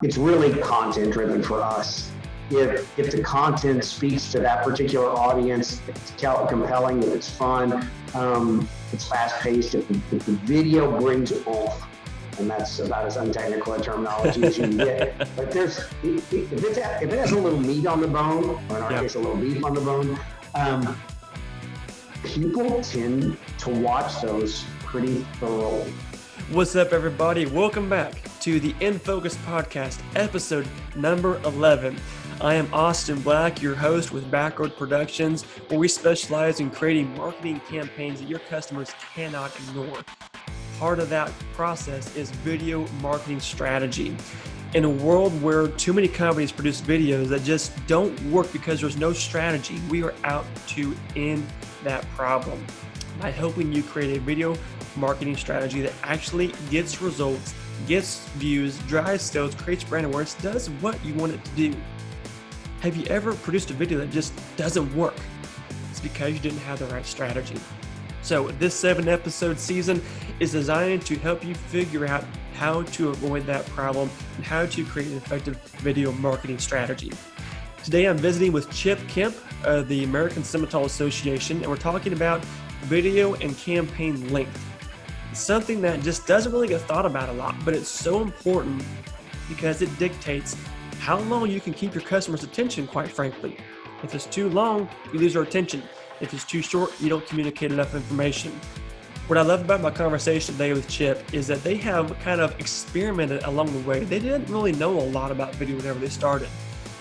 it's really content driven for us. If the content speaks to that particular audience, it's compelling, if it's fun, it's fast paced, if the video brings oomph, and that's about as untechnical a terminology as you can get. But if it has a little meat on the bone, or in our case, a little beef on the bone, people tend to watch those pretty thoroughly. What's up, everybody? Welcome back to the In Focus podcast, episode number 11. I am Austin Black, your host with Backroad Productions, where we specialize in creating marketing campaigns that your customers cannot ignore. Part of that process is video marketing strategy. In a world where too many companies produce videos that just don't work because there's no strategy, we are out to end that problem by helping you create a video marketing strategy that actually gets results, gets views, drives sales, creates brand awareness, does what you want it to do. Have you ever produced a video that just doesn't work? It's because you didn't have the right strategy. So this 7-episode season is designed to help you figure out how to avoid that problem and how to create an effective video marketing strategy. Today I'm visiting with Chip Kemp of the American Simmental Association, and we're talking about video and campaign length. It's something that just doesn't really get thought about a lot, but it's so important because it dictates how long you can keep your customer's attention, quite frankly. If it's too long, you lose their attention. If it's too short, you don't communicate enough information. What I love about my conversation today with Chip is that they have kind of experimented along the way. They didn't really know a lot about video whenever they started,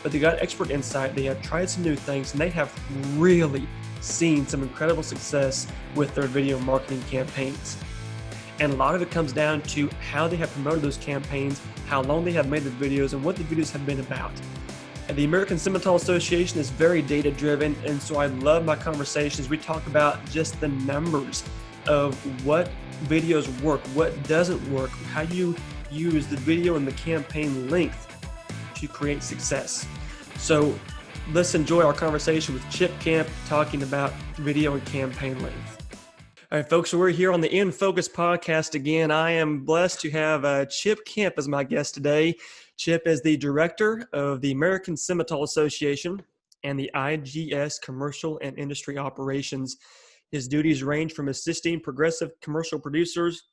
but they got expert insight. They have tried some new things, and they have really seen some incredible success with their video marketing campaigns. And a lot of it comes down to how they have promoted those campaigns, how long they have made the videos, and what the videos have been about. And the American Simmental Association is very data-driven, and so I love my conversations. We talk about just the numbers of what videos work, what doesn't work, how you use the video and the campaign length to create success. So let's enjoy our conversation with Chip Kemp talking about video and campaign length. All right, folks, so we're here on the In Focus podcast again. I am blessed to have Chip Kemp as my guest today. Chip is the director of the American Simmental Association and the IGS Commercial and Industry Operations. His duties range from assisting progressive commercial producers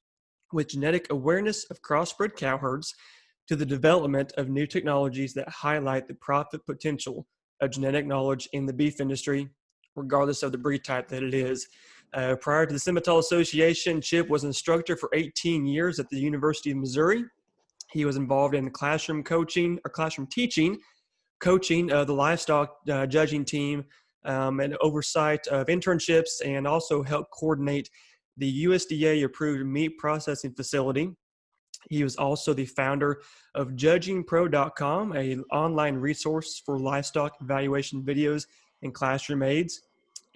with genetic awareness of crossbred cow herds to the development of new technologies that highlight the profit potential of genetic knowledge in the beef industry, regardless of the breed type that it is. Prior to the Simmental Association, Chip was an instructor for 18 years at the University of Missouri. He was involved in classroom teaching the livestock judging team, and oversight of internships, and also helped coordinate the USDA-approved meat processing facility. He was also the founder of JudgingPro.com, an online resource for livestock evaluation videos and classroom aids.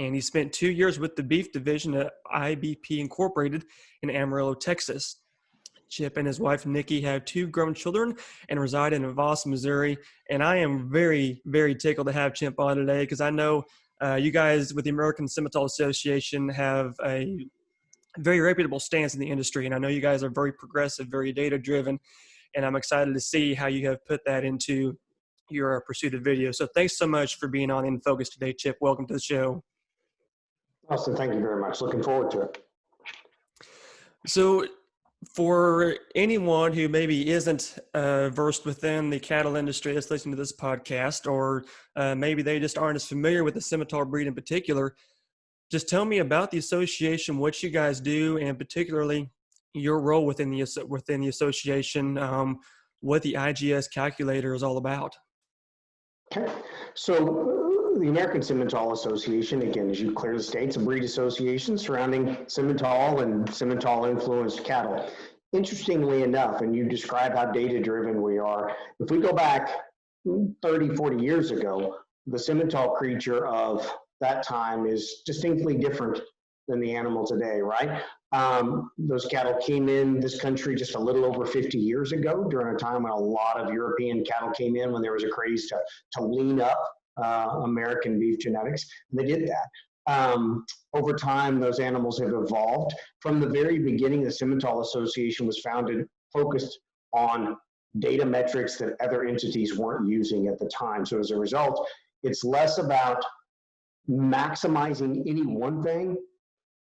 And he spent 2 years with the beef division at IBP Incorporated in Amarillo, Texas. Chip and his wife, Nikki, have 2 grown children and reside in Voss, Missouri. And I am very, very tickled to have Chip on today because I know you guys with the American Simmental Association have a very reputable stance in the industry. And I know you guys are very progressive, very data-driven. And I'm excited to see how you have put that into your pursuit of video. So thanks so much for being on In Focus today, Chip. Welcome to the show. Austin, thank you very much. Looking forward to it. So for anyone who maybe isn't versed within the cattle industry that's listening to this podcast, or maybe they just aren't as familiar with the Simmental breed in particular, just tell me about the association, what you guys do, and particularly your role within the association, what the IGS calculator is all about. Okay, so the American Simmental Association, again, as you clearly state, it's a breed association surrounding Simmental and Simmental-influenced cattle. Interestingly enough, and you describe how data-driven we are, if we go back 30, 40 years ago, the Simmental creature of that time is distinctly different than the animal today, right? Those cattle came in this country just a little over 50 years ago during a time when a lot of European cattle came in, when there was a craze to lean up American beef genetics. And they did that. Over time, those animals have evolved. From the very beginning, the Simmental Association was focused on data metrics that other entities weren't using at the time. So as a result, it's less about maximizing any one thing.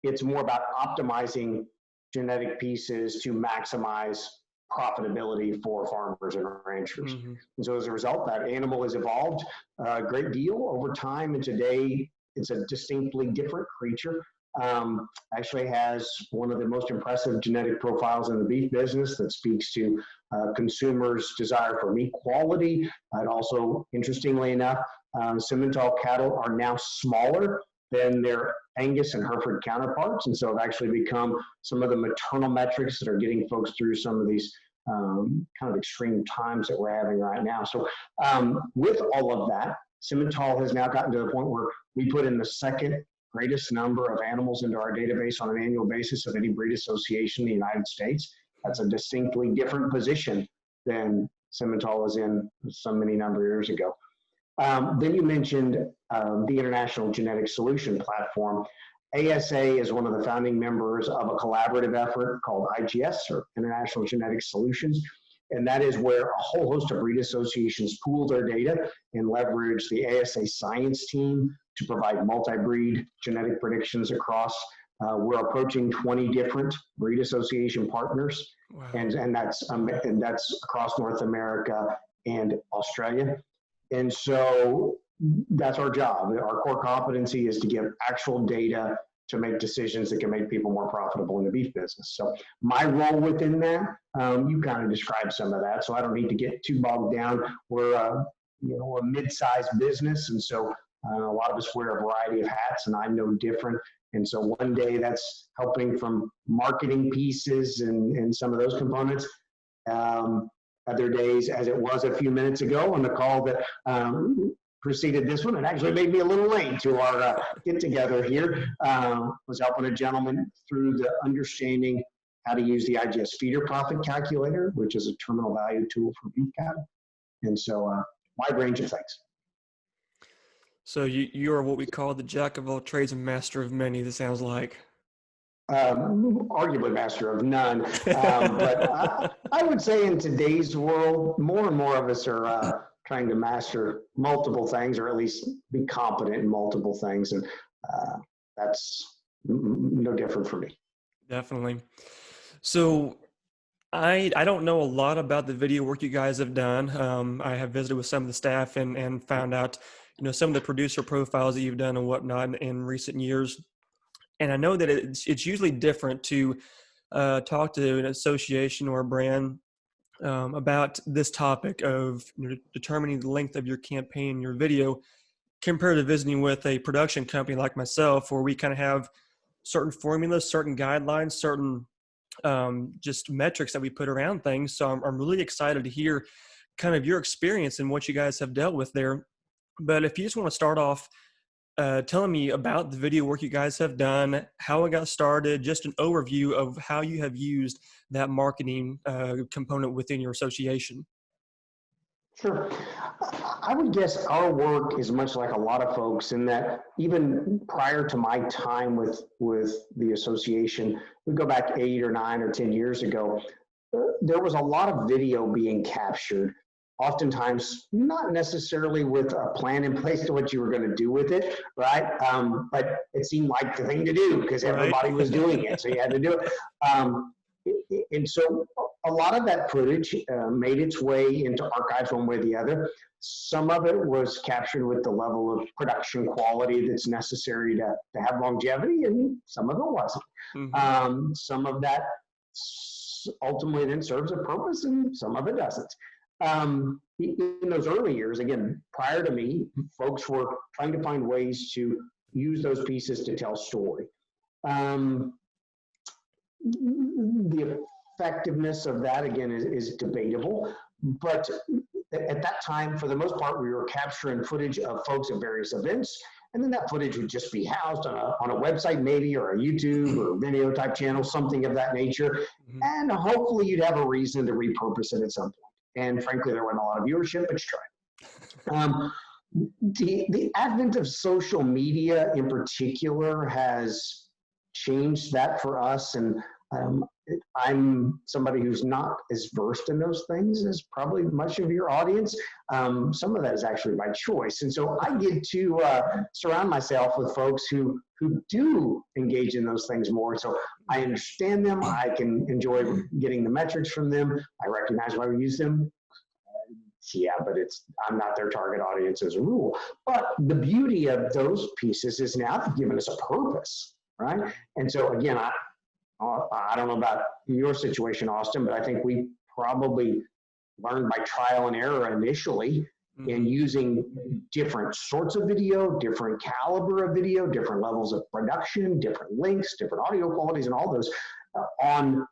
It's more about optimizing genetic pieces to maximize profitability for farmers and ranchers. Mm-hmm. And so as a result, that animal has evolved a great deal over time. And today it's a distinctly different creature. Actually has one of the most impressive genetic profiles in the beef business that speaks to consumers' desire for meat quality. And also, interestingly enough, Simmental cattle are now smaller than their Angus and Hereford counterparts, and so have actually become some of the maternal metrics that are getting folks through some of these kind of extreme times that we're having right now. So with all of that, Simmental has now gotten to the point where we put in the second greatest number of animals into our database on an annual basis of any breed association in the United States. That's a distinctly different position than Simmental was in so many number of years ago. Then you mentioned the International Genetic Solution Platform. ASA is one of the founding members of a collaborative effort called IGS, or International Genetic Solutions, and that is where a whole host of breed associations pool their data and leverage the ASA science team to provide multi-breed genetic predictions across. We're approaching 20 different breed association partners, wow. and that's across North America and Australia. And so that's our job. Our core competency is to give actual data to make decisions that can make people more profitable in the beef business. So my role within that, you kind of described some of that, so I don't need to get too bogged down. We're a mid-sized business, and so a lot of us wear a variety of hats, and I'm no different. And so one day that's helping from marketing pieces and some of those components. Other days, as it was a few minutes ago on the call that preceded this one, it actually made me a little late to our get together here. Was helping a gentleman through the understanding how to use the IGS feeder profit calculator, which is a terminal value tool for beef cattle. And so wide range of things. So you are what we call the jack of all trades and master of many, this sounds like. Arguably master of none. But I would say in today's world, more and more of us are trying to master multiple things, or at least be competent in multiple things. And that's no different for me. Definitely. So I don't know a lot about the video work you guys have done. I have visited with some of the staff and found out, some of the producer profiles that you've done and whatnot in recent years. And I know that it's usually different to talk to an association or a brand about this topic of determining the length of your campaign, your video, compared to visiting with a production company like myself, where we kind of have certain formulas, certain guidelines, certain just metrics that we put around things. So I'm really excited to hear kind of your experience and what you guys have dealt with there. But if you just want to start off telling me about the video work you guys have done, how it got started, just an overview of how you have used that marketing component within your association. Sure. I would guess our work is much like a lot of folks in that even prior to my time with the association, we go back 8 or 9 or 10 years ago, there was a lot of video being captured. Oftentimes, not necessarily with a plan in place to what you were going to do with it, right? But it seemed like the thing to do because everybody was doing it, so you had to do it. And so a lot of that footage made its way into archives one way or the other. Some of it was captured with the level of production quality that's necessary to have longevity, and some of it wasn't. Mm-hmm. Some of that ultimately then serves a purpose, and some of it doesn't. In those early years, again, prior to me, folks were trying to find ways to use those pieces to tell story. The effectiveness of that, again, is debatable, but at that time, for the most part, we were capturing footage of folks at various events, and then that footage would just be housed on a website maybe, or a YouTube or video type channel, something of that nature, mm-hmm. and hopefully you'd have a reason to repurpose it at some point. And frankly, there wasn't a lot of viewership, but try. The advent of social media in particular has changed that for us. And I'm somebody who's not as versed in those things as probably much of your audience. Some of that is actually by choice. And so I get to surround myself with folks who do engage in those things more. So I understand them. I can enjoy getting the metrics from them. I recognize why we use them. Yeah, but I'm not their target audience as a rule. But the beauty of those pieces is now they've given us a purpose, right? And so again, I don't know about your situation, Austin, but I think we probably learned by trial and error initially in using different sorts of video, different caliber of video, different levels of production, different links, different audio qualities, and all those on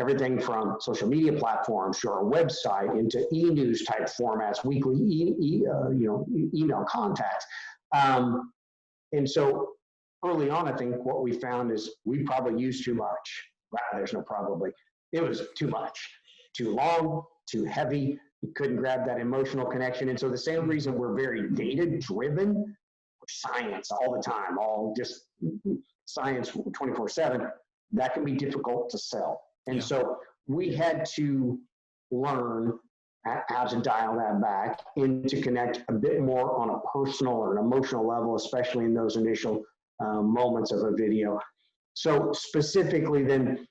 everything from social media platforms to our website into e-news type formats, weekly email contacts. And so early on, I think what we found is we probably used too much. Wow, there's no probably. It was too much, too long, too heavy. We couldn't grab that emotional connection. And so the same reason we're very data-driven, science all the time, all just science 24/7, that can be difficult to sell. And so we had to learn how to dial that back and to connect a bit more on a personal or an emotional level, especially in those initial moments of a video. So specifically then,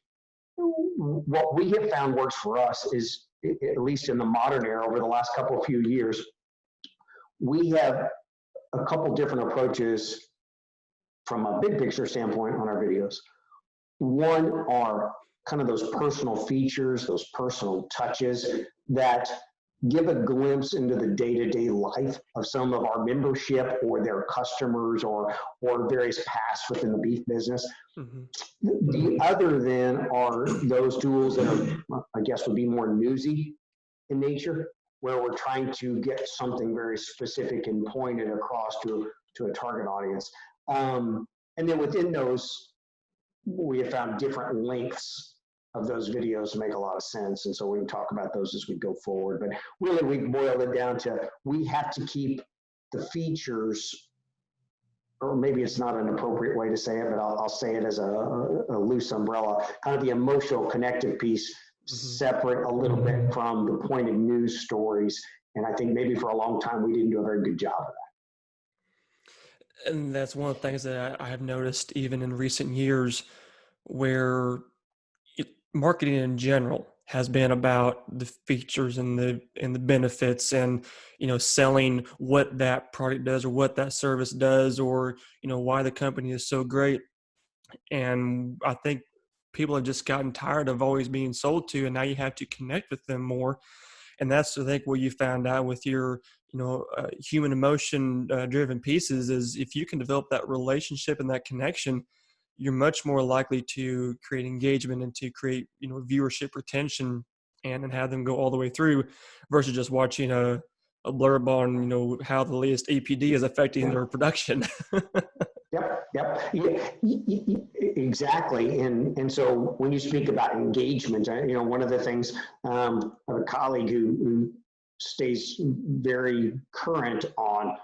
what we have found works for us is, at least in the modern era over the last few years, we have a couple different approaches from a big picture standpoint on our videos. One are kind of those personal features, those personal touches that give a glimpse into the day-to-day life of some of our membership or their customers or various paths within the beef business. The other then are those tools that are, I guess, would be more newsy in nature, where we're trying to get something very specific and pointed across to a target audience. And then within those, we have found different lengths of those videos to make a lot of sense. And so we can talk about those as we go forward. But really, we've boiled it down to we have to keep the features, or maybe it's not an appropriate way to say it, but I'll say it as a loose umbrella, kind of the emotional connective piece, separate a little bit from the pointed news stories. And I think maybe for a long time, we didn't do a very good job of that. And that's one of the things that I have noticed even in recent years, where marketing in general has been about the features and the benefits and, selling what that product does or what that service does, or, why the company is so great. And I think people have just gotten tired of always being sold to, and now you have to connect with them more. And that's, I think, what you found out with your, human emotion driven pieces is if you can develop that relationship and that connection, you're much more likely to create engagement and to create, viewership retention and have them go all the way through versus just watching a blurb on, how the latest APD is affecting their production. Yep. Yeah, exactly. And so when you speak about engagement, one of the things, I have a colleague who stays very current on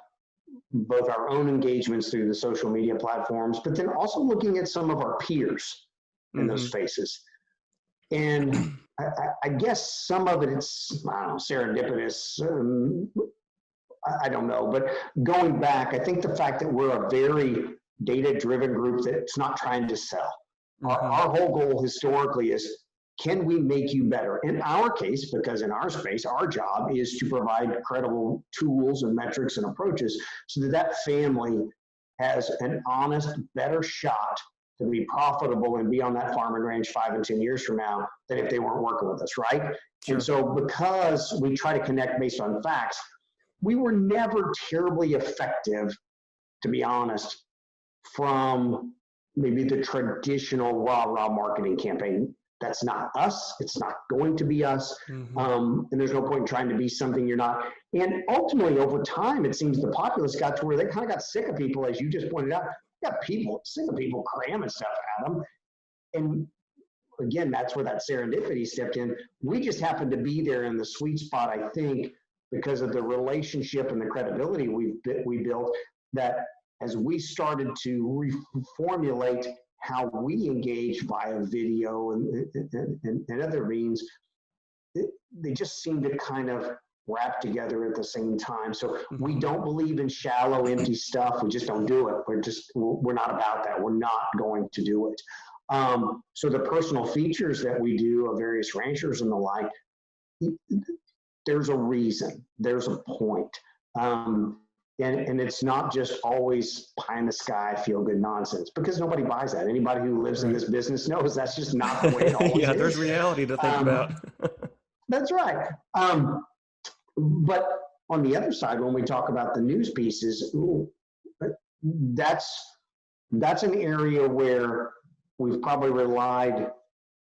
both our own engagements through the social media platforms, but then also looking at some of our peers in those spaces. And I guess some of it, it's, I don't know, serendipitous. I don't know, but going back, I think the fact that we're a very data-driven group that's not trying to sell. Our whole goal historically is, can we make you better? In our case, because in our space, our job is to provide credible tools and metrics and approaches so that family has an honest, better shot to be profitable and be on that farm and ranch 5 and 10 years from now than if they weren't working with us, right? Sure. And so because we try to connect based on facts, we were never terribly effective, to be honest, from maybe the traditional rah-rah marketing campaign. That's not us. It's not going to be us. And there's no point in trying to be something you're not. And ultimately, over time, it seems the populace got to where they kind of got sick of people, as you just pointed out. Got people sick of people cramming stuff at them. And again, that's where that serendipity stepped in. We just happened to be there in the sweet spot, I think, because of the relationship and the credibility we built, that as we started to reformulate how we engage via video and other means, they just seem to kind of wrap together at the same time. So we don't believe in shallow, empty stuff. We just don't do it. We're not about that. We're not going to do it. So the personal features that we do of various ranchers and the like, there's a reason, there's a point. And it's not just always pie in the sky, feel good nonsense, because nobody buys that. Anybody who lives in this business knows that's just not the way it always is. There's reality to think about. That's right. But on the other side, when we talk about the news pieces, that's an area where we've probably relied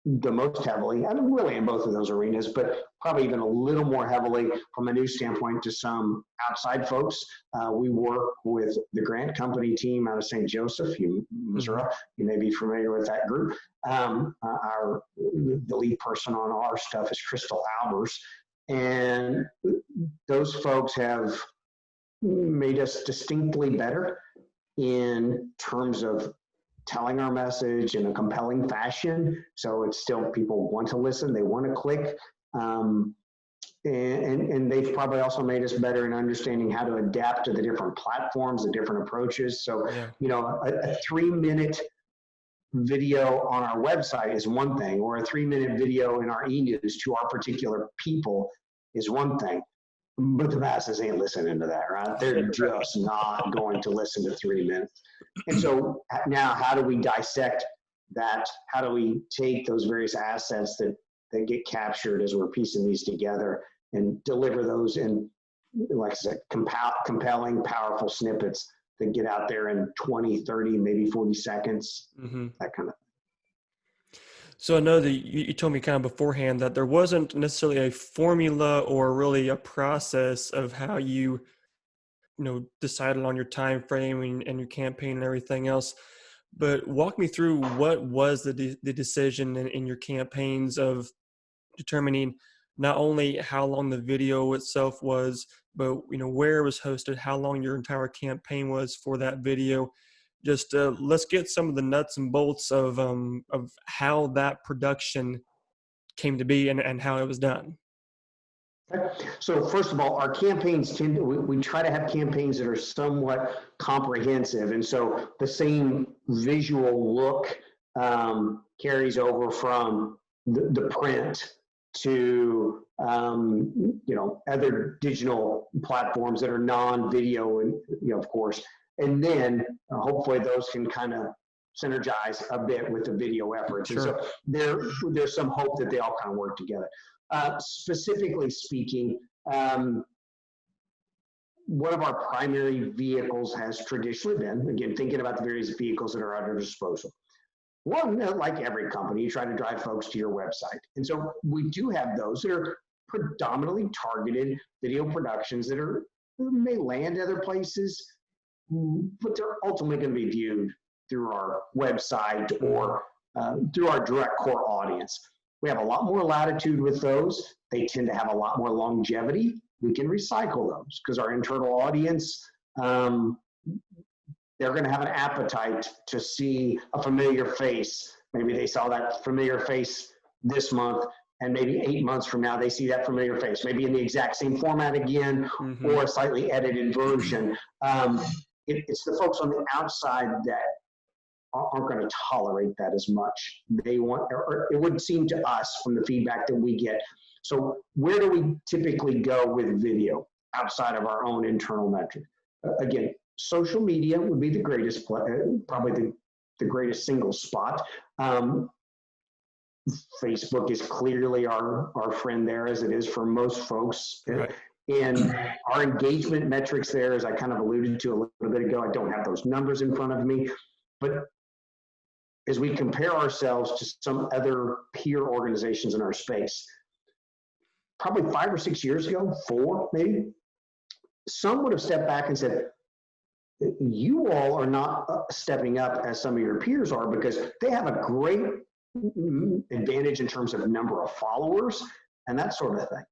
the most heavily, I mean, really in both of those arenas, but probably even a little more heavily from a news standpoint to some outside folks. We work with the Grant Company team out of St. Joseph, Missouri. You may be familiar with that group. The lead person on our stuff is Crystal Albers. And those folks have made us distinctly better in terms of telling our message in a compelling fashion. So it's still, people want to listen, they want to click. And they've probably also made us better in understanding how to adapt to the different platforms, the different approaches. So, you know, a 3-minute video on our website is one thing, or a 3-minute video in our e-news to our particular people is one thing. But the masses ain't listening to that, right? They're just not going to listen to 3 minutes. And so now how do we dissect that? How do we take those various assets that get captured as we're piecing these together and deliver those in, like I said, compelling, powerful snippets that get out there in 20, 30, maybe 40 seconds, that kind of thing. So I know that you told me kind of beforehand that there wasn't necessarily a formula or really a process of how you decided on your time frame and your campaign and everything else. But walk me through, what was the decision in your campaigns of determining not only how long the video itself was, but where it was hosted, how long your entire campaign was for that video. Just let's get some of the nuts and bolts of how that production came to be and how it was done. So first of all, our campaigns we try to have campaigns that are somewhat comprehensive. And so the same visual look carries over from the print to other digital platforms that are non-video, and of course. And then hopefully those can kind of synergize a bit with the video efforts. Sure. And so there's some hope that they all kind of work together. Specifically speaking, one of our primary vehicles has traditionally been, again, thinking about the various vehicles that are at our disposal. One, like every company, you try to drive folks to your website. And so we do have those that are predominantly targeted video productions that may land other places, but they're ultimately going to be viewed through our website or through our direct core audience. We have a lot more latitude with those. They tend to have a lot more longevity. We can recycle those because our internal audience, they're going to have an appetite to see a familiar face. Maybe they saw that familiar face this month, and maybe 8 months from now, they see that familiar face, maybe in the exact same format again, or a slightly edited version. It's the folks on the outside that aren't going to tolerate that as much. They want, or it would seem to us from the feedback that we get. So where do we typically go with video outside of our own internal metric? Again, social media would be the greatest, probably the greatest single spot. Facebook is clearly our friend there, as it is for most folks. Right. And our engagement metrics there, as I kind of alluded to a little bit ago, I don't have those numbers in front of me, but as we compare ourselves to some other peer organizations in our space, probably 5 or 6 years ago, 4 maybe, some would have stepped back and said, you all are not stepping up as some of your peers are, because they have a great advantage in terms of number of followers and that sort of thing.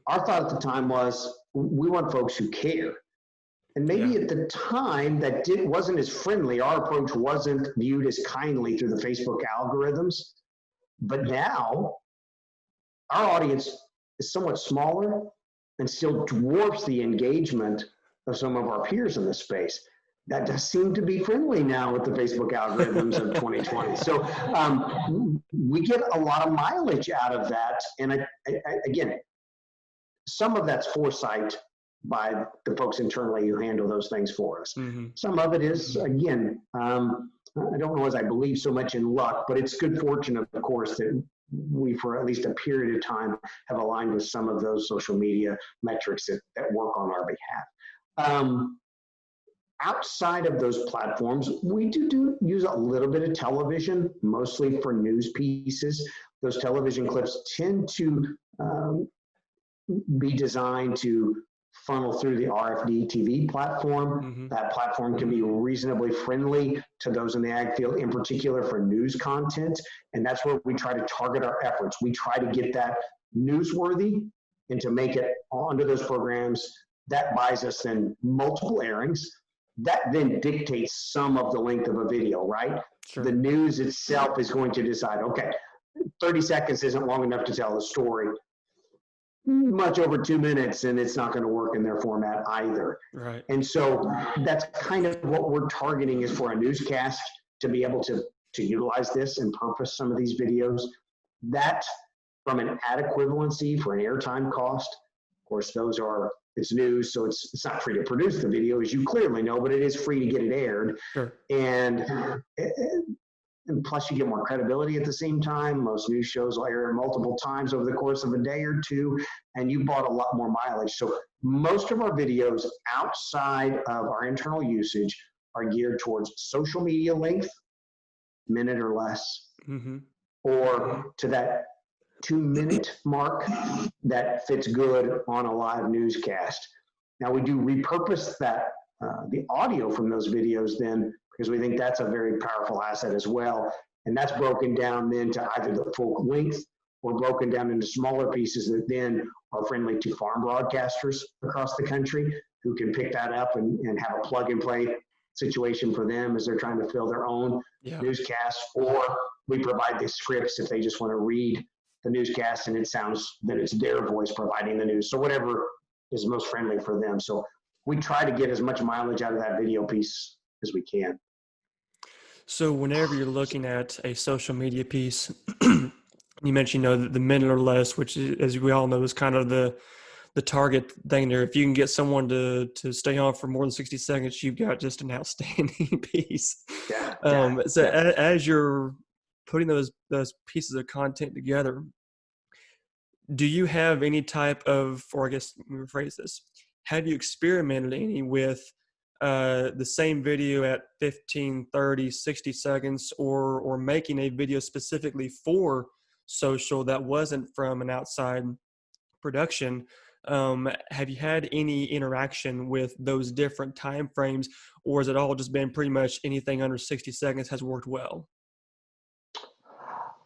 Our thought at the time was, we want folks who care. And maybe at the time that wasn't as friendly. Our approach wasn't viewed as kindly through the Facebook algorithms. But now our audience is somewhat smaller and still dwarfs the engagement of some of our peers in the space. That does seem to be friendly now with the Facebook algorithms of 2020. So we get a lot of mileage out of that. And again, some of that's foresight by the folks internally who handle those things for us. Mm-hmm. Some of it is, again, I don't know as I believe so much in luck, but it's good fortune, of course, that we, for at least a period of time, have aligned with some of those social media metrics that work on our behalf. Outside of those platforms, we do use a little bit of television, mostly for news pieces. Those television clips tend to be designed to funnel through the RFD TV platform. Mm-hmm. That platform can be reasonably friendly to those in the ag field, in particular for news content. And that's where we try to target our efforts. We try to get that newsworthy and to make it onto those programs. That buys us then multiple airings. That then dictates some of the length of a video, right? Sure. The news itself is going to decide, okay, 30 seconds isn't long enough to tell the story. Much over 2 minutes, and it's not going to work in their format either. Right. And so that's kind of what we're targeting, is for a newscast to be able to utilize this and purpose some of these videos. That, from an ad equivalency for an airtime cost, of course, it's news, so it's not free to produce the video, as you clearly know, but it is free to get it aired. Sure. And plus you get more credibility at the same time. Most news shows will air multiple times over the course of a day or two, and you bought a lot more mileage. So most of our videos outside of our internal usage are geared towards social media length, minute or less, mm-hmm. or to that 2-minute mark that fits good on a live newscast. Now we do repurpose that, the audio from those videos then, because we think that's a very powerful asset as well. And that's broken down then to either the full length or broken down into smaller pieces that then are friendly to farm broadcasters across the country who can pick that up and have a plug and play situation for them as they're trying to fill their own newscasts. Or we provide the scripts if they just want to read the newscast and it sounds that it's their voice providing the news. So whatever is most friendly for them. So we try to get as much mileage out of that video piece as we can. So whenever you're looking at a social media piece, you mentioned, the minute or less, which is, as we all know, is kind of the target thing there. If you can get someone to stay on for more than 60 seconds, you've got just an outstanding piece. As you're putting those pieces of content together, do you have any type of, or I guess let me rephrase this, have you experimented any with the same video at 15, 30, 60 seconds, or making a video specifically for social that wasn't from an outside production? Have you had any interaction with those different time frames, or has it all just been pretty much anything under 60 seconds has worked well?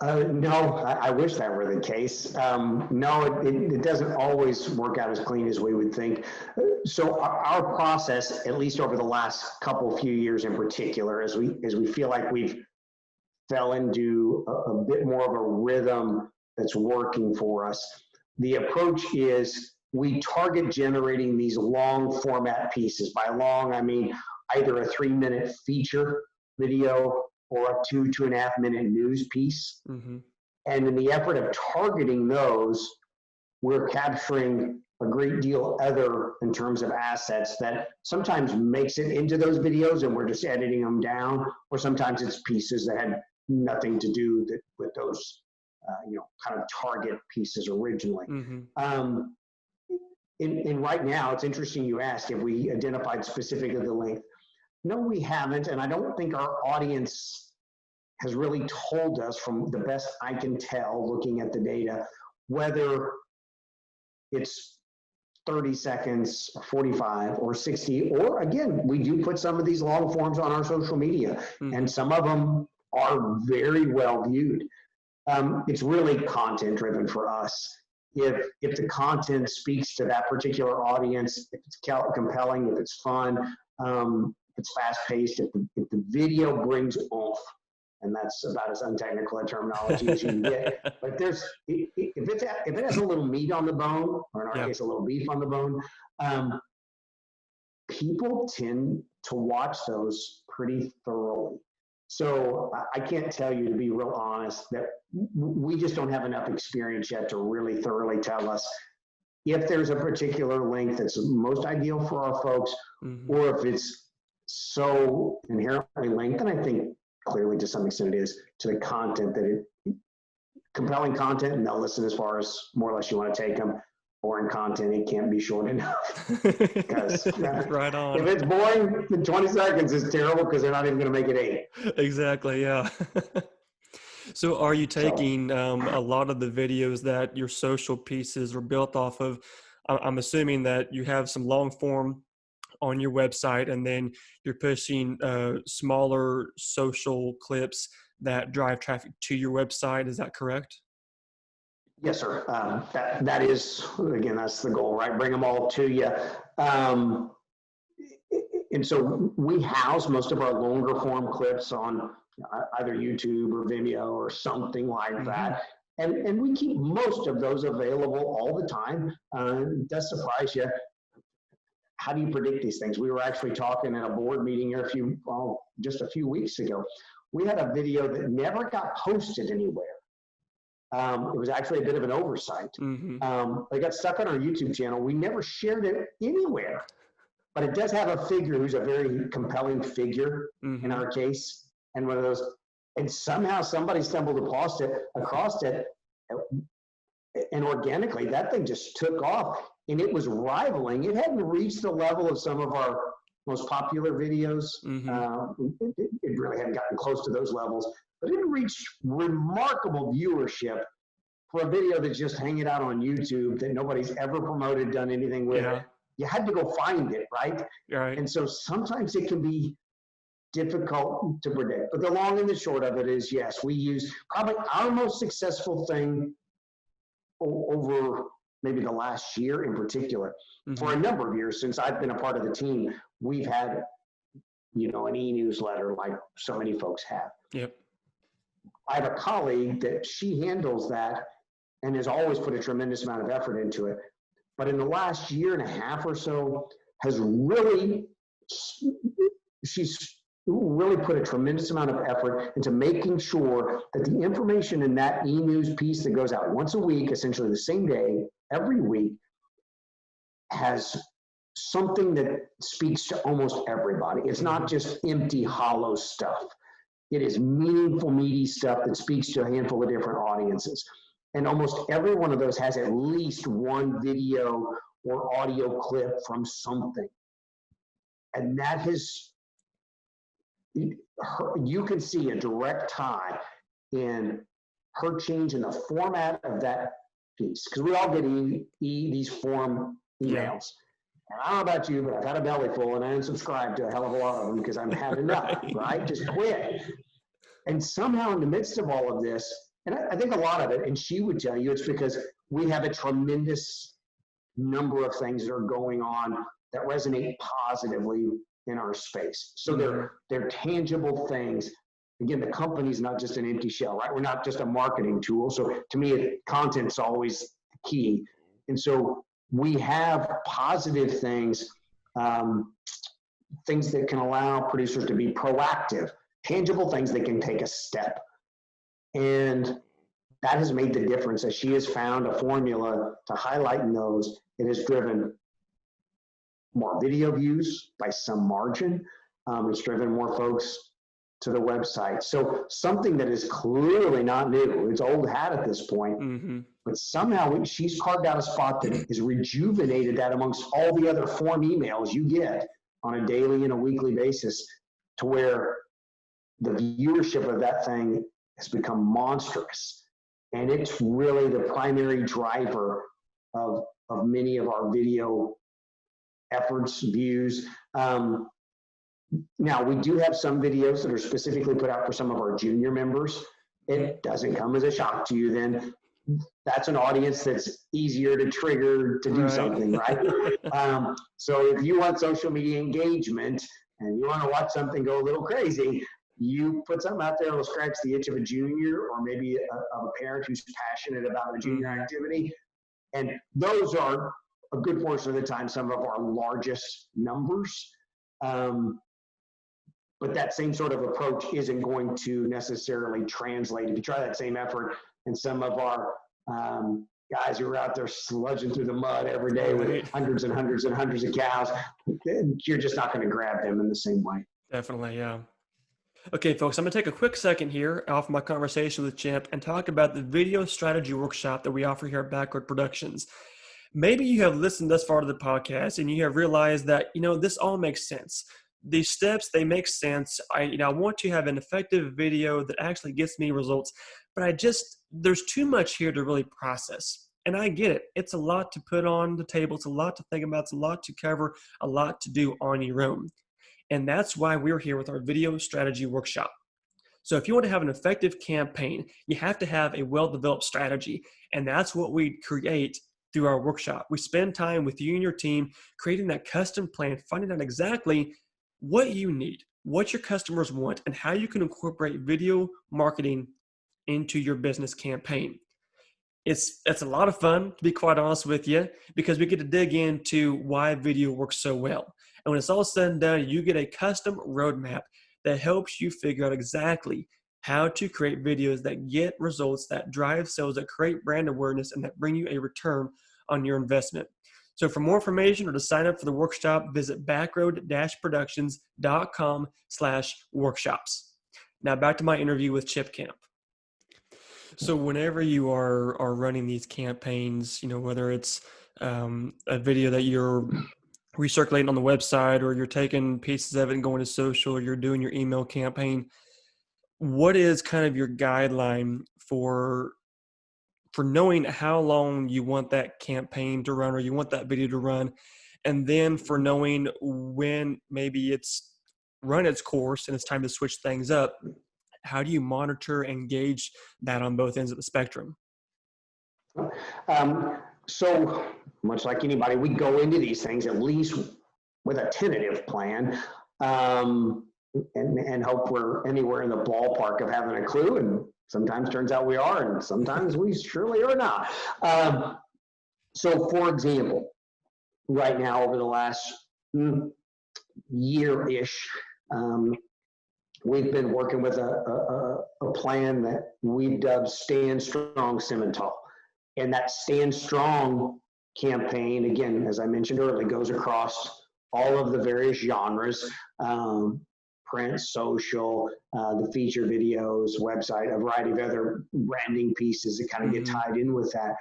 No, I wish that were the case. No, it doesn't always work out as clean as we would think. So our process, at least over the last few years in particular, as we feel like we've fell into a bit more of a rhythm that's working for us, the approach is we target generating these long format pieces. By long, I mean either a 3-minute feature video or a 2.5 minute news piece. Mm-hmm. And in the effort of targeting those, we're capturing a great deal other in terms of assets that sometimes makes it into those videos and we're just editing them down, or sometimes it's pieces that had nothing to do with those kind of target pieces originally. Mm-hmm. And right now, it's interesting you ask if we identified specifically the length. No, we haven't, and I don't think our audience has really told us, from the best I can tell looking at the data, whether it's 30 seconds, 45, or 60, or again, we do put some of these long forms on our social media, and some of them are very well viewed. It's really content driven for us. if the content speaks to that particular audience, if it's compelling, if it's fun, if it's fast paced, if the video brings oomph, and that's about as untechnical a terminology as you can get. But if it has a little meat on the bone, or in our case, a little beef on the bone, people tend to watch those pretty thoroughly. So I can't tell you, to be real honest, that we just don't have enough experience yet to really thoroughly tell us if there's a particular link that's most ideal for our folks, or if it's so inherently linked, and I think clearly to some extent it is, to the content, that compelling content, and they'll listen as far as more or less you want to take them. Boring content, it can't be short enough. Because right on. If it's boring in 20 seconds, it's terrible, because they're not even going to make it 8. Exactly, yeah. So are you taking a lot of the videos that your social pieces are built off of? I'm assuming that you have some long form on your website, and then you're pushing smaller social clips that drive traffic to your website. Is that correct? Yes, sir. That is, again, that's the goal, right? Bring them all to you. And so we house most of our longer form clips on either YouTube or Vimeo or something like that. And we keep most of those available all the time. It does surprise you. How do you predict these things? We were actually talking at a board meeting here just a few weeks ago. We had a video that never got posted anywhere. It was actually a bit of an oversight. It got stuck on our YouTube channel. We never shared it anywhere, but it does have a figure who's a very compelling figure in our case, and one of those. And somehow somebody stumbled across it, and organically that thing just took off, and it was rivaling. It hadn't reached the level of some of our most popular videos. It really hadn't gotten close to those levels. But it reached remarkable viewership for a video that's just hanging out on YouTube that nobody's ever promoted, done anything with. You had to go find it, right? And so sometimes it can be difficult to predict. But the long and the short of it is, yes, we use probably our most successful thing over maybe the last year in particular. For a number of years since I've been a part of the team, we've had, an e-newsletter like so many folks have. I have a colleague that she handles that and has always put a tremendous amount of effort into it. But in the last year and a half or so, she's really put a tremendous amount of effort into making sure that the information in that e-news piece that goes out once a week, essentially the same day, every week, has something that speaks to almost everybody. It's not just empty, hollow stuff. It is meaningful, meaty stuff that speaks to a handful of different audiences. And almost every one of those has at least one video or audio clip from something. And that you can see a direct tie in her change in the format of that piece. Because we all get these form emails. And I don't know about you, but I've had a belly full, and I unsubscribed to a hell of a lot of them because I've had enough, right? Just quit. And somehow in the midst of all of this, and I think a lot of it, and she would tell you, it's because we have a tremendous number of things that are going on that resonate positively in our space. So they're tangible things. Again, the company's not just an empty shell, right? We're not just a marketing tool. So to me, content's always key. And so we have positive things, things that can allow producers to be proactive, tangible things that can take a step. And that has made the difference, as she has found a formula to highlight in those. It has driven more video views by some margin. It's driven more folks to the website. So something that is clearly not new, it's old hat at this point, but somehow she's carved out a spot that has rejuvenated that amongst all the other form emails you get on a daily and a weekly basis, to where the viewership of that thing has become monstrous. And it's really the primary driver of many of our video efforts, views. Now, we do have some videos that are specifically put out for some of our junior members. It doesn't come as a shock to you then that's an audience that's easier to trigger to do Right. something, right? So if you want social media engagement and you want to watch something go a little crazy, you put something out there that'll scratch the itch of a junior or maybe of a parent who's passionate about a junior activity. And those are a good portion of the time some of our largest numbers. But that same sort of approach isn't going to necessarily translate. If you try that same effort and some of our guys who are out there sludging through the mud every day with hundreds and hundreds and hundreds of cows, you're just not going to grab them in the same way. Definitely, yeah. Okay, folks, I'm going to take a quick second here off my conversation with Kemp and talk about the video strategy workshop that we offer here at Backroad Productions. Maybe you have listened thus far to the podcast and you have realized that, this all makes sense. These steps, they make sense. I want to have an effective video that actually gets me results, but there's too much here to really process. And I get it. It's a lot to put on the table. It's a lot to think about. It's a lot to cover, a lot to do on your own. And that's why we're here with our video strategy workshop. So if you want to have an effective campaign, you have to have a well-developed strategy. And that's what we create through our workshop. We spend time with you and your team creating that custom plan, finding out exactly what you need, what your customers want, and how you can incorporate video marketing into your business campaign. It's a lot of fun, to be quite honest with you, because we get to dig into why video works so well. And when it's all said and done, you get a custom roadmap that helps you figure out exactly how to create videos that get results, that drive sales, that create brand awareness, and that bring you a return on your investment. So for more information or to sign up for the workshop, visit backroad-productions.com/workshops. Now back to my interview with Chip Kemp. So whenever you are running these campaigns, whether it's a video that you're recirculating on the website or you're taking pieces of it and going to social, or you're doing your email campaign, what is kind of your guideline for knowing how long you want that campaign to run or you want that video to run, and then for knowing when maybe it's run its course and it's time to switch things up? How do you monitor and gauge that on both ends of the spectrum? So much like anybody, we go into these things at least with a tentative plan, and hope we're anywhere in the ballpark of having a clue. And sometimes turns out we are, and sometimes we surely are not. So for example, right now over the last year-ish, we've been working with a plan that we've dubbed Stand Strong Simmental. And that Stand Strong campaign, again, as I mentioned earlier, goes across all of the various genres, print, social, the feature videos, website, a variety of other branding pieces that kind of get tied in with that.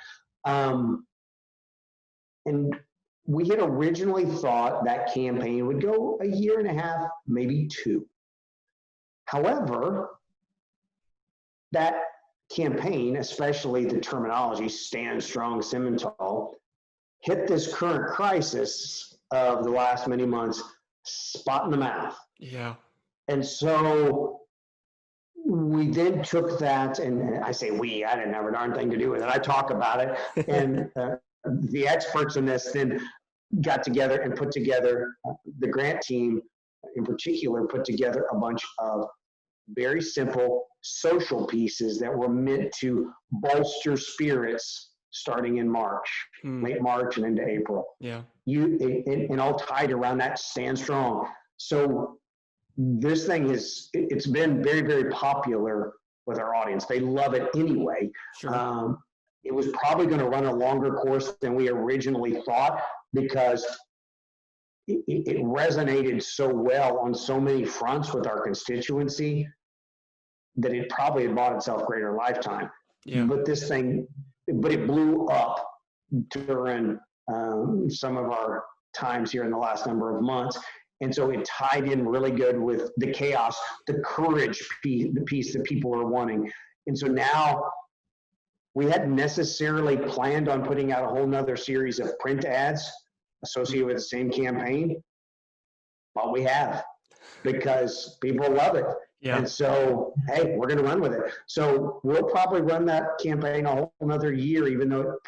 And we had originally thought that campaign would go a year and a half, maybe two. However, that campaign, especially the terminology Stand Strong Simmental, hit this current crisis of the last many months spot in the mouth. Yeah. And so we then took that, and I say we, I didn't have a darn thing to do with it. I talk about it, and the experts in this then got together and put together, the grant team in particular, put together a bunch of very simple social pieces that were meant to bolster spirits starting in March, late March and into April. Yeah. And all tied around that Stand Strong. So this thing it's been very, very popular with our audience. They love it anyway. Sure. It was probably going to run a longer course than we originally thought, because it resonated so well on so many fronts with our constituency that it probably had bought itself greater lifetime. Yeah. But it blew up during some of our times here in the last number of months. And so it tied in really good with the chaos, the courage piece, the piece that people are wanting. And so now we hadn't necessarily planned on putting out a whole nother series of print ads associated with the same campaign, but we have, because people love it. Yeah. And so, hey, we're going to run with it. So we'll probably run that campaign a whole another year, even though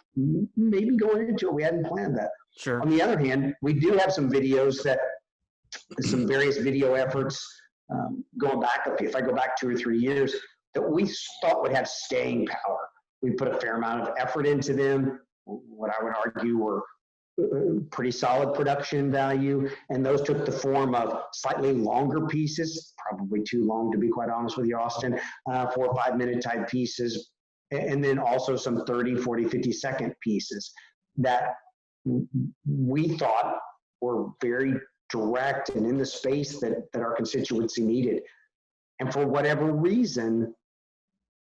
maybe going into it, we hadn't planned that. Sure. On the other hand, we do have some videos that, some various video efforts going back, if I go back 2 or 3 years, that we thought would have staying power. We put a fair amount of effort into them, what I would argue were pretty solid production value, and those took the form of slightly longer pieces, probably too long to be quite honest with you, Austin, 4 or 5 minute type pieces, and then also some 30, 40, 50-second pieces that we thought were very direct and in the space that our constituency needed. And for whatever reason,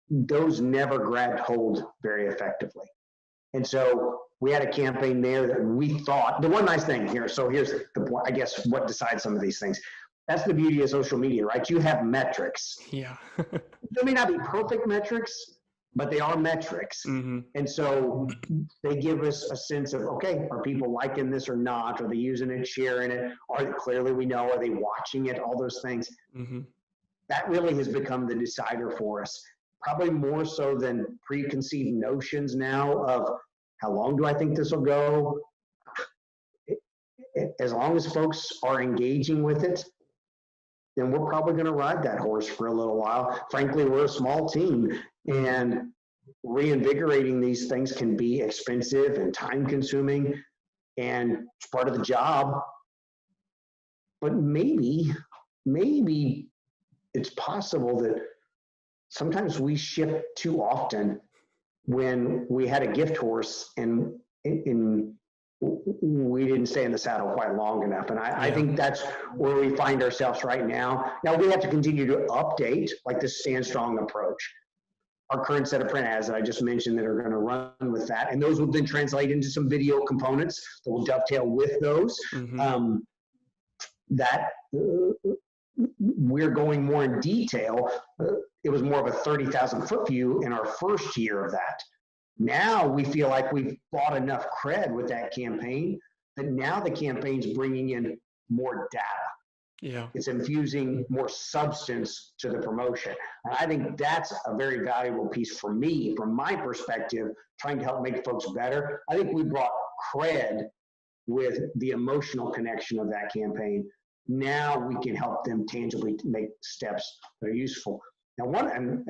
those never grabbed hold very effectively. And so we had a campaign there that we thought, the one nice thing here, so here's the point, I guess, what decides some of these things. That's the beauty of social media, right? You have metrics. Yeah. They may not be perfect metrics, but they are metrics. Mm-hmm. And so they give us a sense of, okay, are people liking this or not? Are they using it, sharing it? Clearly we know, are they watching it? All those things. Mm-hmm. That really has become the decider for us. Probably more so than preconceived notions now of how long do I think this will go? As long as folks are engaging with it, then we're probably going to ride that horse for a little while. Frankly, we're a small team, and reinvigorating these things can be expensive and time consuming, and it's part of the job. But maybe it's possible that sometimes we shift too often when we had a gift horse and we didn't stay in the saddle quite long enough. And I think that's where we find ourselves right now. Now we have to continue to update, like this Stand Strong approach. Our current set of print ads that I just mentioned that are going to run with that. And those will then translate into some video components that will dovetail with those. Mm-hmm. We're going more in detail. It was more of a 30,000 foot view in our first year of that. Now we feel like we've bought enough cred with that campaign that now the campaign's bringing in more data. Yeah. It's infusing more substance to the promotion. And I think that's a very valuable piece for me, from my perspective, trying to help make folks better. I think we brought cred with the emotional connection of that campaign. Now we can help them tangibly make steps that are useful. Now, and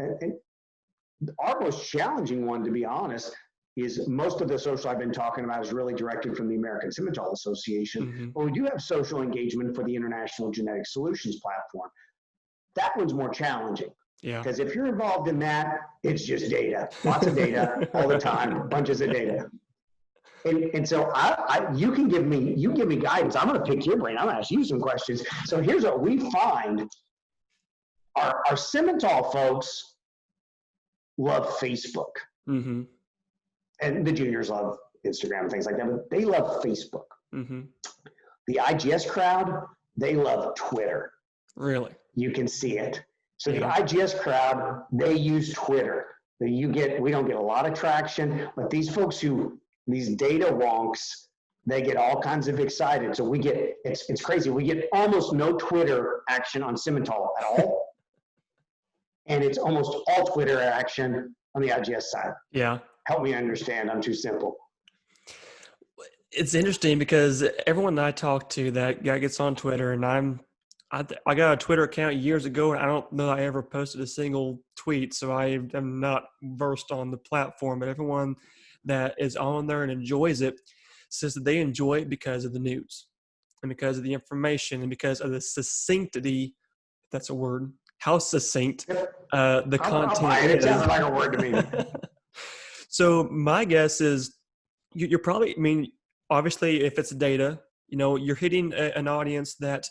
our most challenging one, to be honest, is most of the social I've been talking about is really directed from the American Simmental Association, mm-hmm. but we do have social engagement for the International Genetic Solutions Platform. That one's more challenging. Yeah. Because if you're involved in that, it's just data, lots of data all the time, bunches of data. And so you give me guidance. I'm going to pick your brain. I'm going to ask you some questions. So here's what we find. Our Simmental folks love Facebook. Mm-hmm. And the juniors love Instagram and things like that, but they love Facebook. Mm-hmm. The IGS crowd, they love Twitter. Really? You can see it. So the IGS crowd, they use Twitter. We don't get a lot of traction, but these folks these data wonks, they get all kinds of excited. So it's crazy. We get almost no Twitter action on Simmental at all. And it's almost all Twitter action on the IGS side. Yeah. Help me understand. I'm too simple. It's interesting because everyone that I talk to that guy gets on Twitter, and I got a Twitter account years ago, and I don't know I ever posted a single tweet, so I am not versed on the platform, but everyone that is on there and enjoys it says that they enjoy it because of the news and because of the information and because of the succinctity, if that's a word, how succinct the content is. It sounds like a word to me. So my guess is you're probably, obviously if it's data, you're hitting an audience that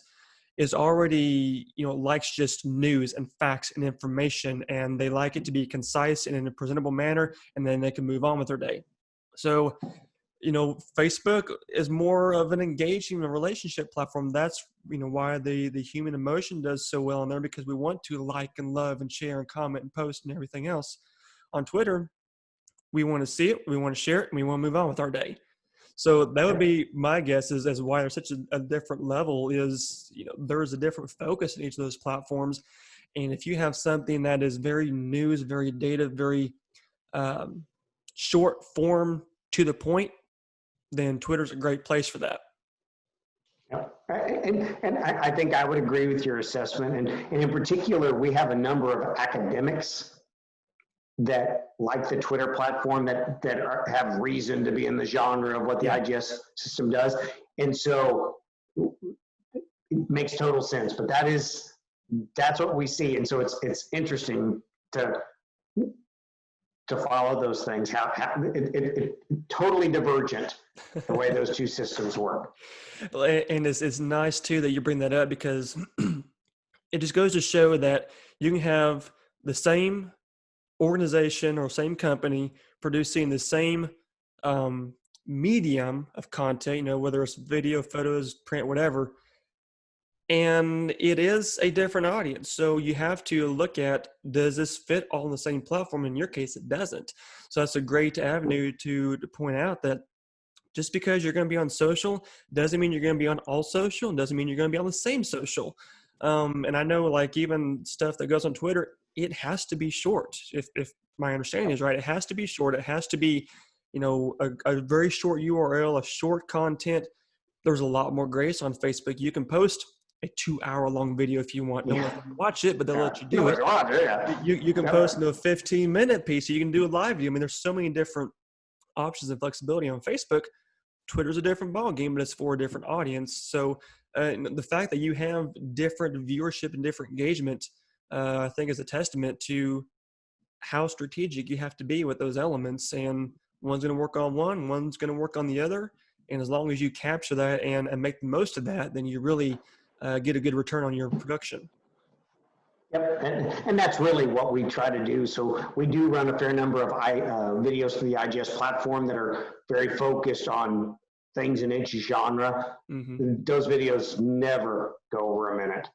is already, likes just news and facts and information, and they like it to be concise and in a presentable manner, and then they can move on with their day. So, Facebook is more of an engaging relationship platform. That's, why the human emotion does so well on there, because we want to like and love and share and comment and post and everything else. On Twitter, we want to see it, we want to share it, and we want to move on with our day. So that would be my guess as why there's such a different level is, there's a different focus in each of those platforms. And if you have something that is very news, very data, very short form to the point, then Twitter's a great place for that. Yep. And I think I would agree with your assessment. And in particular, we have a number of academics that like the Twitter platform that have reason to be in the genre of what the IGS system does. And so it makes total sense, but that's what we see. And so it's interesting to follow those things, how it totally divergent, the way those two systems work. And it's nice too that you bring that up, because it just goes to show that you can have the same organization or same company producing the same medium of content, whether it's video, photos, print, whatever, and it is a different audience. So you have to look at, does this fit all on the same platform? In your case, it doesn't. So that's a great avenue to point out that just because you're going to be on social doesn't mean you're going to be on all social, and doesn't mean you're going to be on the same social. And I know, like, even stuff that goes on Twitter, it has to be short. If my understanding is right, it has to be short. It has to be, a very short URL, a short content. There's a lot more grace on Facebook. You can post a 2-hour-long video if you want. They'll let you watch it, but they'll let you do it. You can post into a 15-minute piece. So you can do a live video. I mean, there's so many different options and flexibility on Facebook. Twitter's a different ballgame, but it's for a different audience. So the fact that you have different viewership and different engagement, I think, is a testament to how strategic you have to be with those elements. And one's going to work on one, one's going to work on the other. And as long as you capture that and make the most of that, then you really get a good return on your production. Yep, and that's really what we try to do. So we do run a fair number of videos through the IGS platform that are very focused on things in each genre. Mm-hmm. Those videos never go over a minute,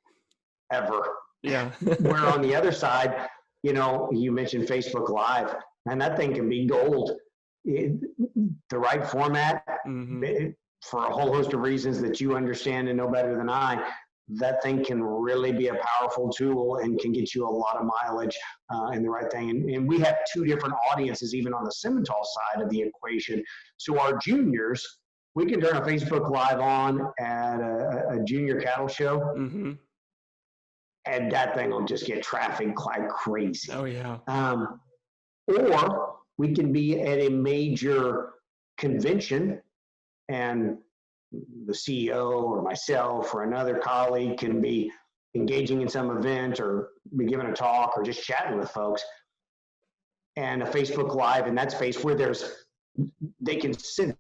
ever. Yeah. Where on the other side, you mentioned Facebook Live, and that thing can be gold. The right format, for a whole host of reasons that you understand and know better than I, that thing can really be a powerful tool and can get you a lot of mileage in the right thing. And we have two different audiences, even on the Simmental side of the equation. So our juniors, we can turn a Facebook Live on at a junior cattle show, and that thing will just get traffic like crazy. Oh, yeah. Or we can be at a major convention, and the CEO or myself or another colleague can be engaging in some event or be giving a talk or just chatting with folks, and a Facebook Live in that space where they can sit.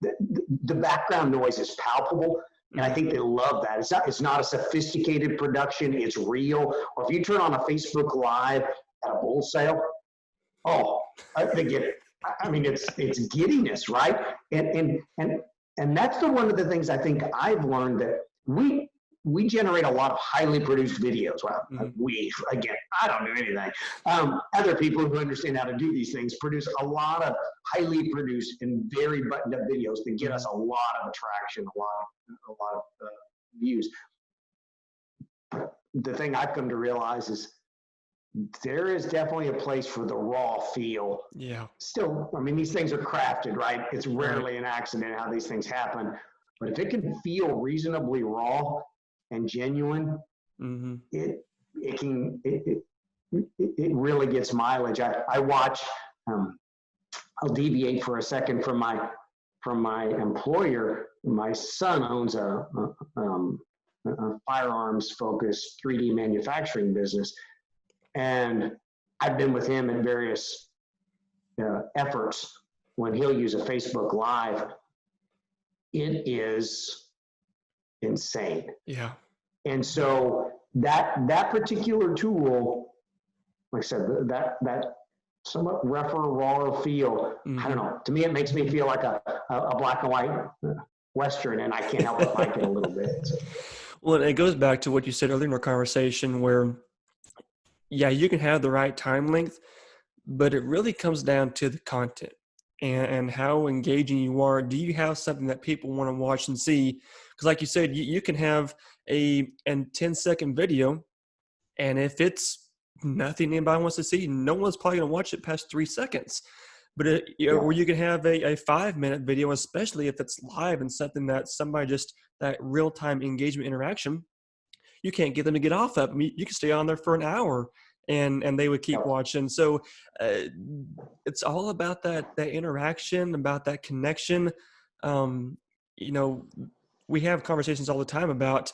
The background noise is palpable, and I think they love that. It's not a sophisticated production, it's real. Or if you turn on a Facebook Live at a bull sale, they get it. I mean, it's giddiness, right? And that's one of the things I think I've learned, that we generate a lot of highly produced videos. Well, I don't do anything. Other people who understand how to do these things produce a lot of highly produced and very buttoned up videos that get us a lot of attraction, a lot of views. The thing I've come to realize is there is definitely a place for the raw feel. Yeah. Still, I mean, these things are crafted, right? It's rarely an accident how these things happen. But if it can feel reasonably raw and genuine, it really gets mileage. I watch. I'll deviate for a second from my employer. My son owns a firearms focused 3D manufacturing business. And I've been with him in various efforts when he'll use a Facebook Live. It is insane. Yeah. And so that particular tool, like I said, that somewhat rougher, rawer feel, I don't know. To me, it makes me feel like a black and white Western, and I can't help but like it a little bit. Well, it goes back to what you said earlier in our conversation, where you can have the right time length, but it really comes down to the content and how engaging you are. Do you have something that people want to watch and see? Because like you said, you can have a 10-second video, And if it's nothing anybody wants to see, no one's probably going to watch it past 3 seconds. But or you can have a 5-minute video, especially if it's live and something that somebody just that real-time engagement interaction, you can't get them to get off of. I mean, you can stay on there for an hour and they would keep watching. So it's all about that interaction, about that connection. You know, we have conversations all the time about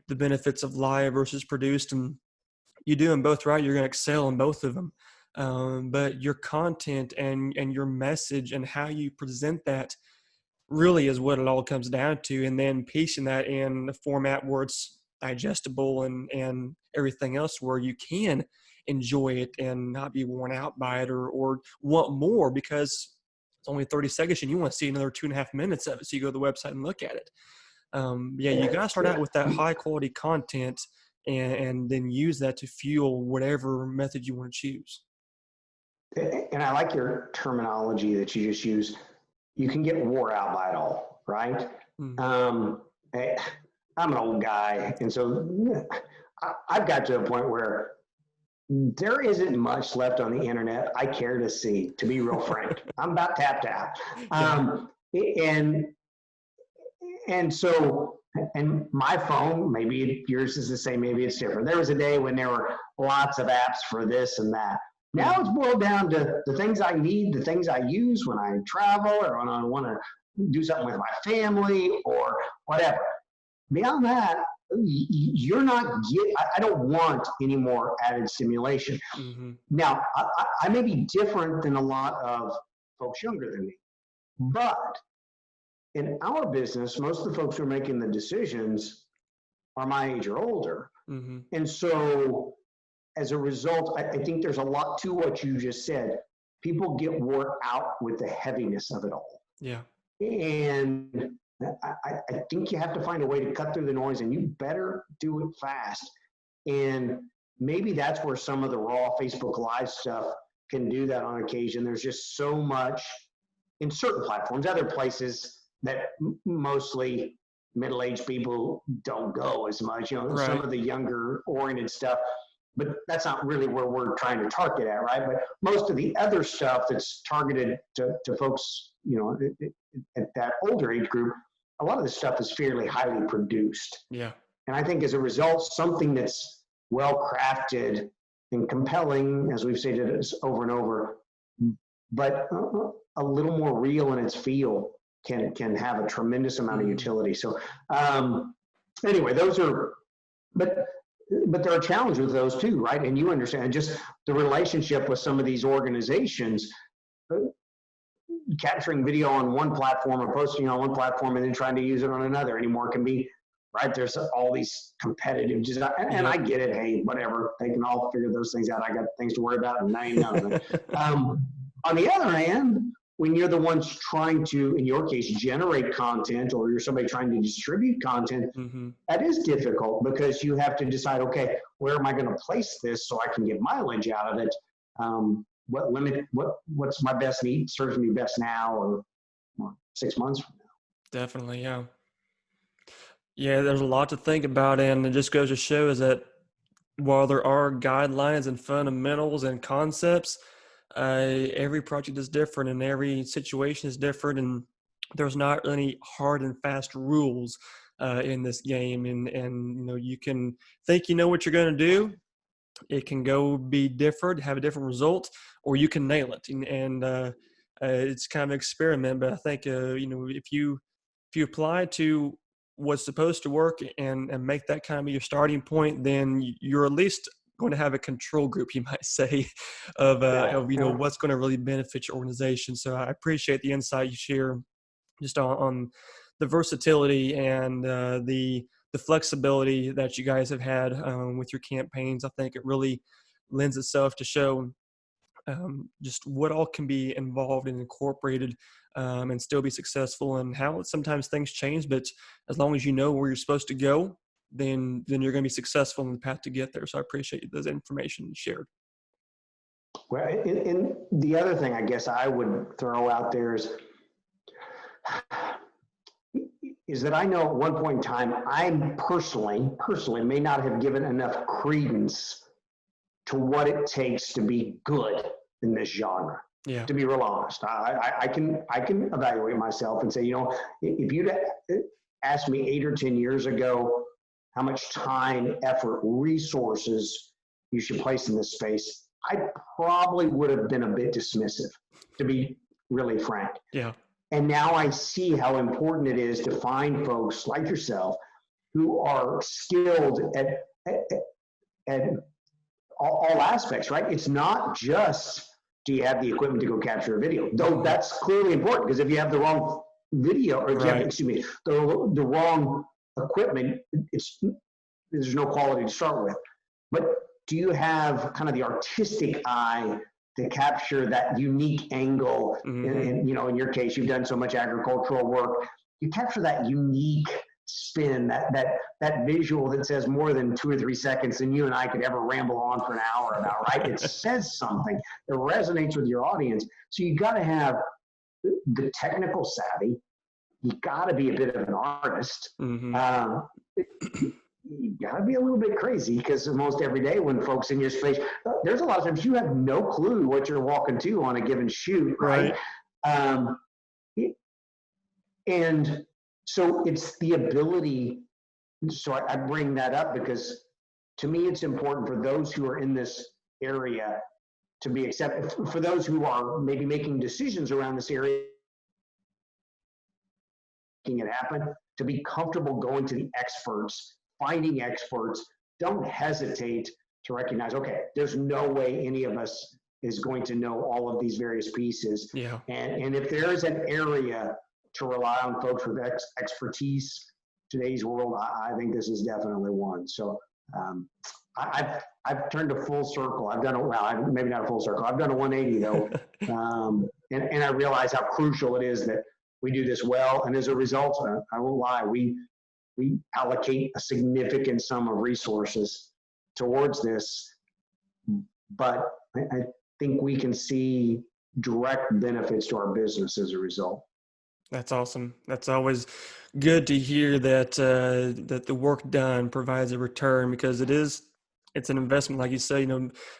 the benefits of live versus produced, and you do them both right, you're going to excel in both of them. But your content and your message and how you present that really is what it all comes down to. And then piecing that in a format where it's digestible and everything else, where you can enjoy it and not be worn out by it or want more because it's only 30 seconds and you want to see another 2.5 minutes of it. So you go to the website and look at it. You got to start out with that high quality content and then use that to fuel whatever method you want to choose. And I like your terminology that you just used. You can get wore out by it all, right? I'm an old guy, and so I've got to a point where there isn't much left on the internet I care to see, to be real frank. I'm about tapped out. And so, and my phone, maybe yours is the same, maybe it's different. There was a day when there were lots of apps for this and that. Now it's boiled down to the things I need, the things I use when I travel or when I want to do something with my family or whatever. Beyond that, you're not I don't want any more added stimulation. Now, I may be different than a lot of folks younger than me, but in our business, most of the folks who are making the decisions are my age or older. And so as a result, I think there's a lot to what you just said. People get wore out with the heaviness of it all. Yeah. And I think you have to find a way to cut through the noise, and you better do it fast. And maybe that's where some of the raw Facebook Live stuff can do that on occasion. There's just so much in certain platforms, other places that mostly middle-aged people don't go as much, some of the younger oriented stuff, but that's not really where we're trying to target at, right? But most of the other stuff that's targeted to folks, at that older age group, a lot of this stuff is fairly highly produced. Yeah. And I think as a result, something that's well crafted and compelling, as we've stated over and over, but a little more real in its feel can have a tremendous amount of utility. So anyway, those are, but there are challenges with those too, right? And you understand just the relationship with some of these organizations, capturing video on one platform or posting on one platform and then trying to use it on another anymore can be, right? There's all these competitive, and I get it. Hey, whatever, they can all figure those things out. I got things to worry about and I ain't none of it. On the other hand, when you're the ones trying to, in your case, generate content, or you're somebody trying to distribute content, that is difficult because you have to decide, okay, where am I going to place this so I can get mileage out of it? What's my best need serves me best now or 6 months from now? Definitely, yeah. Yeah, there's a lot to think about, and it just goes to show is that while there are guidelines and fundamentals and concepts, every project is different and every situation is different, and there's not any hard and fast rules in this game. And you can think you know what you're going to do. It can go be different, have a different result, or you can nail it. And it's kind of an experiment. But I think if you apply to what's supposed to work and make that kind of your starting point, then you're at least going to have a control group, you might say, of what's going to really benefit your organization. So I appreciate the insight you share just on the versatility and the flexibility that you guys have had with your campaigns. I think it really lends itself to show just what all can be involved and incorporated and still be successful, and how sometimes things change, but as long as you know where you're supposed to go, then you're going to be successful in the path to get there. So I appreciate those information shared. Well, and the other thing I guess I would throw out there is is that I know at one point in time, I personally may not have given enough credence to what it takes to be good in this genre. Yeah. To be real honest, I can evaluate myself and say, if you'd asked me 8 or 10 years ago how much time, effort, resources you should place in this space, I probably would have been a bit dismissive, to be really frank. Yeah. And now I see how important it is to find folks like yourself who are skilled at all aspects, right? It's not just, do you have the equipment to go capture a video? Though that's clearly important, because if you have the wrong video, or if you have, the wrong equipment, there's no quality to start with. But do you have kind of the artistic eye to capture that unique angle? And in your case, you've done so much agricultural work. You capture that unique spin, that visual that says more than 2 or 3 seconds than you and I could ever ramble on for an hour about, right? It says something. It resonates with your audience. So you got to have the technical savvy. You got to be a bit of an artist. You got to be a little bit crazy, because almost every day when folks in your space, there's a lot of times you have no clue what you're walking to on a given shoot, right? And so it's the ability. So I bring that up because to me, it's important for those who are in this area to be accepted, for those who are maybe making decisions around this area, making it happen, to be comfortable going to the experts, finding experts. Don't hesitate to recognize, okay, there's no way any of us is going to know all of these various pieces. Yeah. And if there is an area to rely on folks with expertise, today's world, I think this is definitely one. So I've turned a full circle. I've done maybe not a full circle. I've done a 180 though. And I realize how crucial it is that we do this well. And as a result, I won't lie, we allocate a significant sum of resources towards this, but I think we can see direct benefits to our business as a result. That's awesome. That's always good to hear that that the work done provides a return, because it's an investment. Like you say,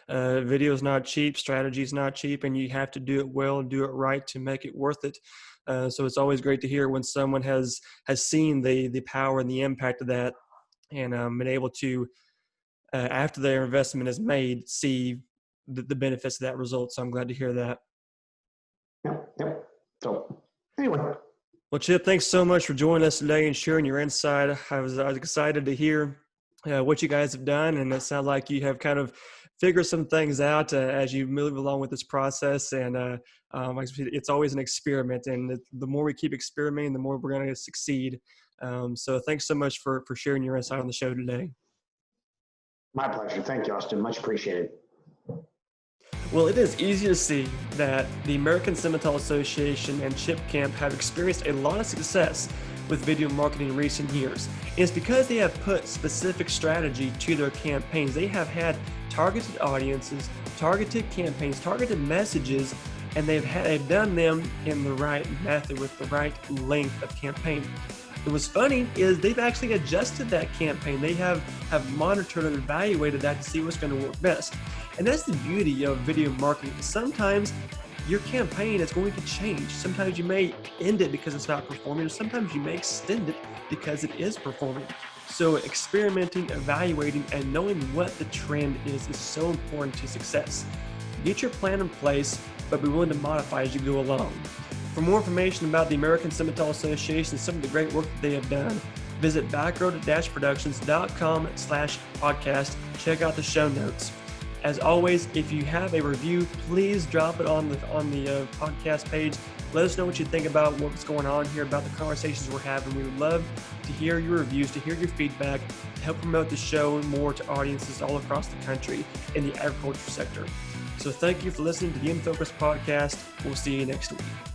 video is not cheap, strategy is not cheap, and you have to do it well and do it right to make it worth it. So it's always great to hear when someone has seen the power and the impact of that, and been able to, after their investment is made, see the benefits of that result. So I'm glad to hear that. Yep. So anyway. Well, Chip, thanks so much for joining us today and sharing your insight. I was excited to hear what you guys have done, and it sounds like you have kind of figured some things out as you move along with this process. And it's always an experiment, and the more we keep experimenting, the more we're going to succeed. So thanks so much for sharing your insight on the show today. My pleasure. Thank you, Austin. Much appreciated. Well, it is easy to see that the American Simmental Association and Kemp have experienced a lot of success with video marketing in recent years. And it's because they have put specific strategy to their campaigns. They have had targeted audiences, targeted campaigns, targeted messages, and they've done them in the right method with the right length of campaign. And what's funny is they've actually adjusted that campaign. They have monitored and evaluated that to see what's going to work best. And that's the beauty of video marketing. Sometimes your campaign is going to change. Sometimes you may end it because it's not performing, or sometimes you may extend it because it is performing. So experimenting, evaluating, and knowing what the trend is so important to success. Get your plan in place, but be willing to modify as you go along. For more information about the American Simmental Association and some of the great work that they have done, visit backroad-productions.com/podcast. Check out the show notes. As always, if you have a review, please drop it on the podcast page. Let us know what you think about what's going on here, about the conversations we're having. We would love to hear your reviews, to hear your feedback, to help promote the show more to audiences all across the country in the agriculture sector. So thank you for listening to the In Focus podcast. We'll see you next week.